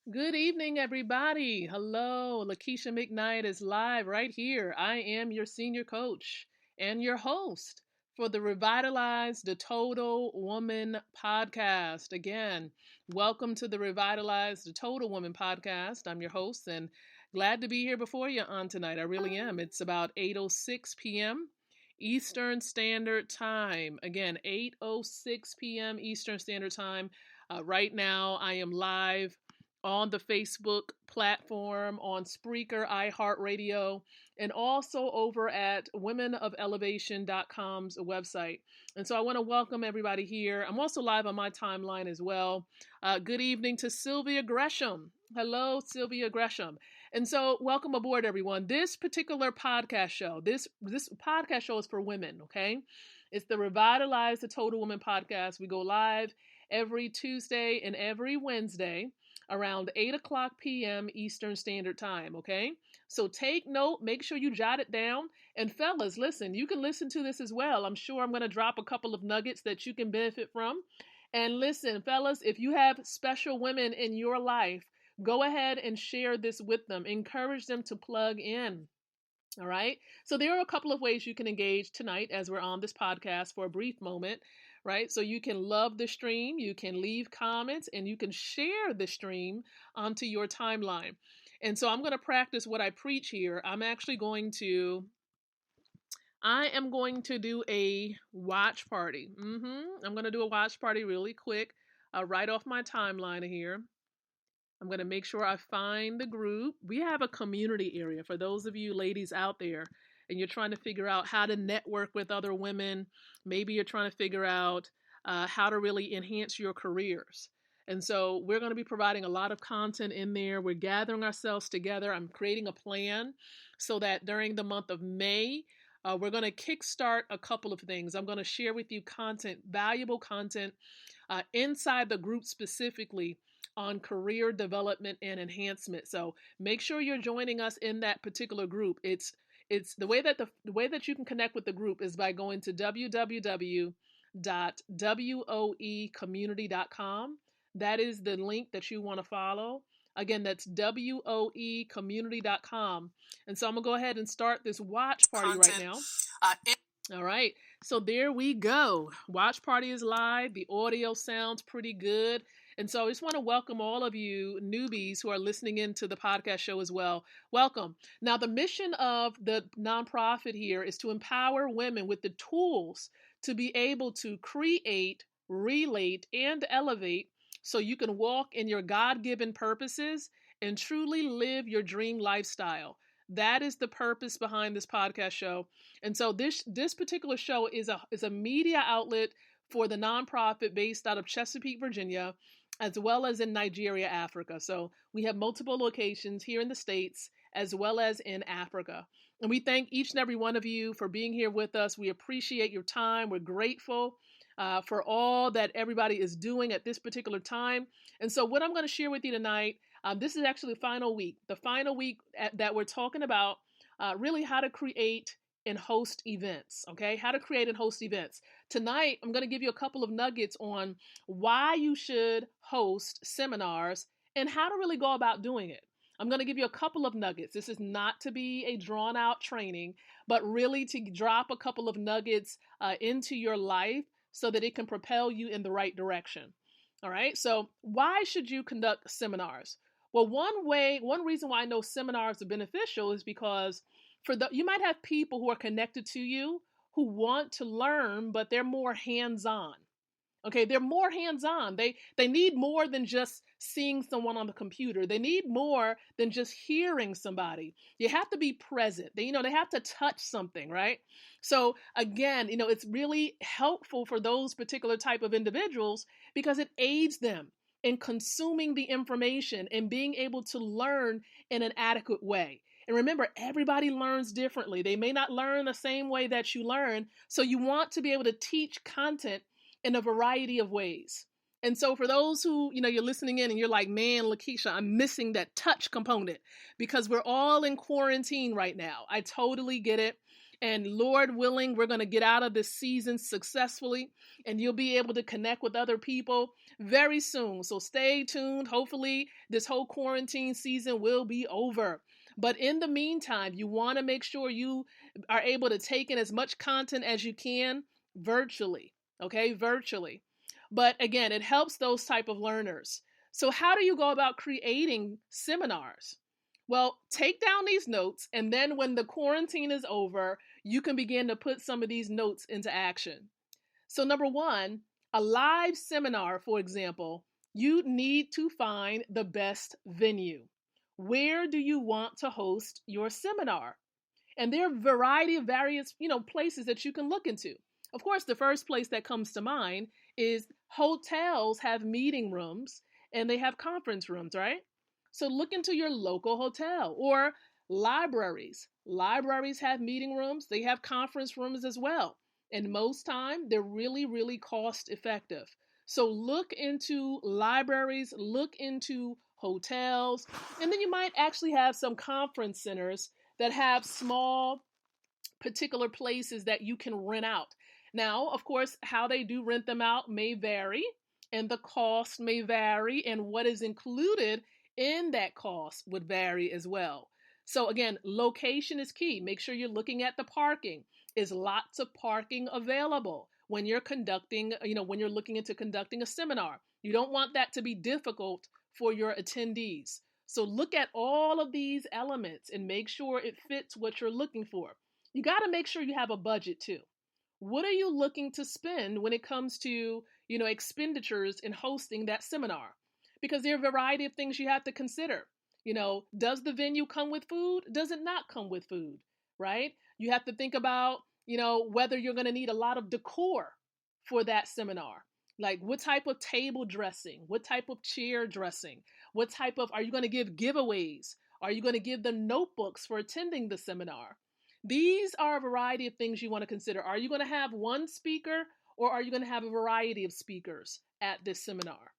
Good evening, everybody. Hello, Lakeisha McKnight is live right here. I am your senior coach and your host for the Revitalize the Total Woman podcast. Again, welcome to the Revitalize the Total Woman podcast. I'm your host and glad to be here before you on tonight. I really am. It's about 8:06 p.m. Eastern Standard Time. Again, 8:06 p.m. Eastern Standard Time. Right now, I am live on the Facebook platform, on Spreaker, iHeartRadio, and also over at womenofelevation.com's website. And so I want to welcome everybody here. I'm also live on my timeline as well. Good evening to Sylvia Gresham. Hello, Sylvia Gresham. And so welcome aboard, everyone. This particular podcast show, this podcast show is for women, okay? It's the Revitalize the Total Woman podcast. We go live every Tuesday and every Wednesday around 8 o'clock p.m. Eastern Standard Time, okay? So take note, make sure you jot it down. And fellas, listen, you can listen to this as well. I'm sure I'm going to drop a couple of nuggets that you can benefit from. And listen, fellas, if you have special women in your life, go ahead and share this with them. Encourage them to plug in. All right. So there are a couple of ways you can engage tonight as we're on this podcast for a brief moment, right? So you can love the stream, you can leave comments, and you can share the stream onto your timeline. And so I'm going to practice what I preach here. I am going to do a watch party. I'm going to do a watch party really quick, right off my timeline here. I'm going to make sure I find the group. We have a community area for those of you ladies out there and you're trying to figure out how to network with other women. Maybe you're trying to figure out how to really enhance your careers. And so we're going to be providing a lot of content in there. We're gathering ourselves together. I'm creating a plan so that during the month of May, we're going to kickstart a couple of things. I'm going to share with you content, valuable content inside the group specifically on career development and enhancement. So make sure you're joining us in that particular group. It's the way that you can connect with the group is by going to www.woecommunity.com. That is the link that you want to follow. Again, that's woecommunity.com. And so I'm going to go ahead and start this watch party right now. All right. So there we go. Watch party is live. The audio sounds pretty good. And so I just want to welcome all of you newbies who are listening into the podcast show as well. Welcome. Now, the mission of the nonprofit here is to empower women with the tools to be able to create, relate, and elevate so you can walk in your God-given purposes and truly live your dream lifestyle. That is the purpose behind this podcast show. And so this particular show is a media outlet for the nonprofit based out of Chesapeake, Virginia, as well as in Nigeria, Africa. So we have multiple locations here in the States as well as in Africa. And we thank each and every one of you for being here with us. We appreciate your time. We're grateful for all that everybody is doing at this particular time. And so what I'm going to share with you tonight, this is actually the final week that we're talking about really how to create and host events, okay? How to create and host events. Tonight, I'm going to give you a couple of nuggets on why you should host seminars and how to really go about doing it. I'm going to give you a couple of nuggets. This is not to be a drawn out training, but really to drop a couple of nuggets into your life so that it can propel you in the right direction. All right. So why should you conduct seminars? Well, one reason why I know seminars are beneficial is because you might have people who are connected to you who want to learn, but they're more hands-on. Okay, they're more hands-on. They need more than just seeing someone on the computer. They need more than just hearing somebody. You have to be present. They have to touch something, right? So again, it's really helpful for those particular type of individuals because it aids them in consuming the information and being able to learn in an adequate way. And remember, everybody learns differently. They may not learn the same way that you learn. So you want to be able to teach content in a variety of ways. And so for those who, you're listening in and you're like, man, Lakeisha, I'm missing that touch component because we're all in quarantine right now. I totally get it. And Lord willing, we're going to get out of this season successfully, and you'll be able to connect with other people very soon. So stay tuned. Hopefully, this whole quarantine season will be over. But in the meantime, you want to make sure you are able to take in as much content as you can virtually, okay? Virtually. But again, it helps those type of learners. So how do you go about creating seminars? Well, take down these notes, and then when the quarantine is over, you can begin to put some of these notes into action. So number one, a live seminar, for example, you need to find the best venue. Where do you want to host your seminar? And there are a variety of various, places that you can look into. Of course, the first place that comes to mind is hotels have meeting rooms and they have conference rooms, right? So look into your local hotel, or libraries. Libraries have meeting rooms, they have conference rooms as well. And most time they're really, really cost effective. So look into libraries, look into hotels, and then you might actually have some conference centers that have small particular places that you can rent out. Now, of course, how they do rent them out may vary, and the cost may vary, and what is included in that cost would vary as well. So again, location is key. Make sure you're looking at the parking. Is lots of parking available when you're conducting, when you're looking into conducting a seminar? You don't want that to be difficult for your attendees. So look at all of these elements and make sure it fits what you're looking for. You got to make sure you have a budget too. What are you looking to spend when it comes to, expenditures in hosting that seminar? Because there are a variety of things you have to consider. Does the venue come with food? Does it not come with food? Right? You have to think about, whether you're going to need a lot of decor for that seminar. Like what type of table dressing? What type of chair dressing? Are you going to give giveaways? Are you going to give them notebooks for attending the seminar? These are a variety of things you want to consider. Are you going to have one speaker, or are you going to have a variety of speakers at this seminar?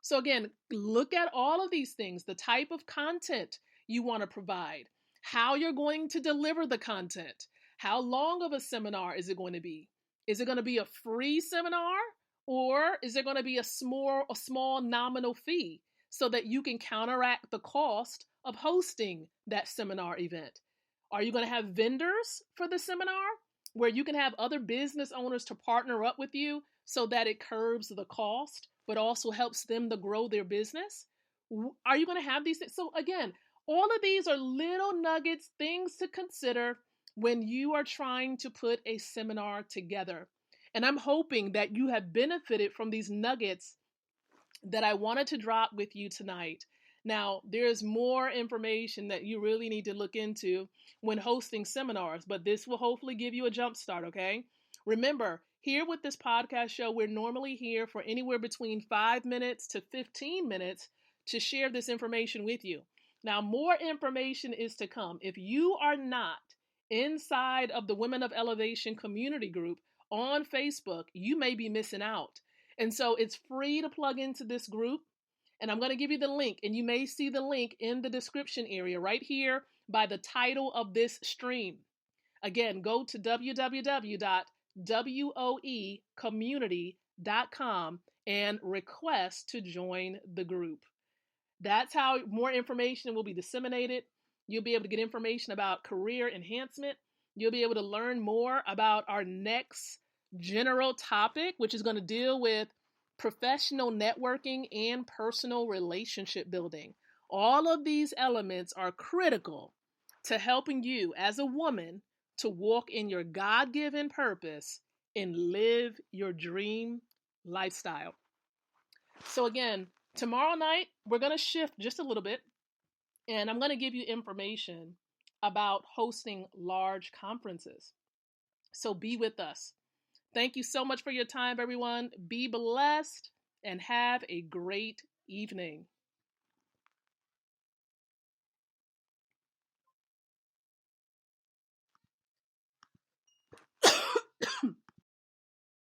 So again, look at all of these things, the type of content you want to provide, how you're going to deliver the content, how long of a seminar is it going to be? Is it going to be a free seminar, or is it going to be a small nominal fee so that you can counteract the cost of hosting that seminar event? Are you going to have vendors for the seminar where you can have other business owners to partner up with you so that it curbs the cost, but also helps them to grow their business? Are you going to have these things? So again, all of these are little nuggets, things to consider when you are trying to put a seminar together. And I'm hoping that you have benefited from these nuggets that I wanted to drop with you tonight. Now, there's more information that you really need to look into when hosting seminars, but this will hopefully give you a jump start, okay? Remember, here with this podcast show, we're normally here for anywhere between 5 minutes to 15 minutes to share this information with you. Now, more information is to come. If you are not inside of the Women of Elevation community group on Facebook, you may be missing out. And so it's free to plug into this group. And I'm going to give you the link, and you may see the link in the description area right here by the title of this stream. Again, go to www.woecommunity.com and request to join the group. That's how more information will be disseminated. You'll be able to get information about career enhancement. You'll be able to learn more about our next general topic, which is going to deal with professional networking and personal relationship building. All of these elements are critical to helping you as a woman to walk in your God-given purpose and live your dream lifestyle. So again, tomorrow night, we're going to shift just a little bit, and I'm going to give you information about hosting large conferences. So be with us. Thank you so much for your time, everyone. Be blessed and have a great evening.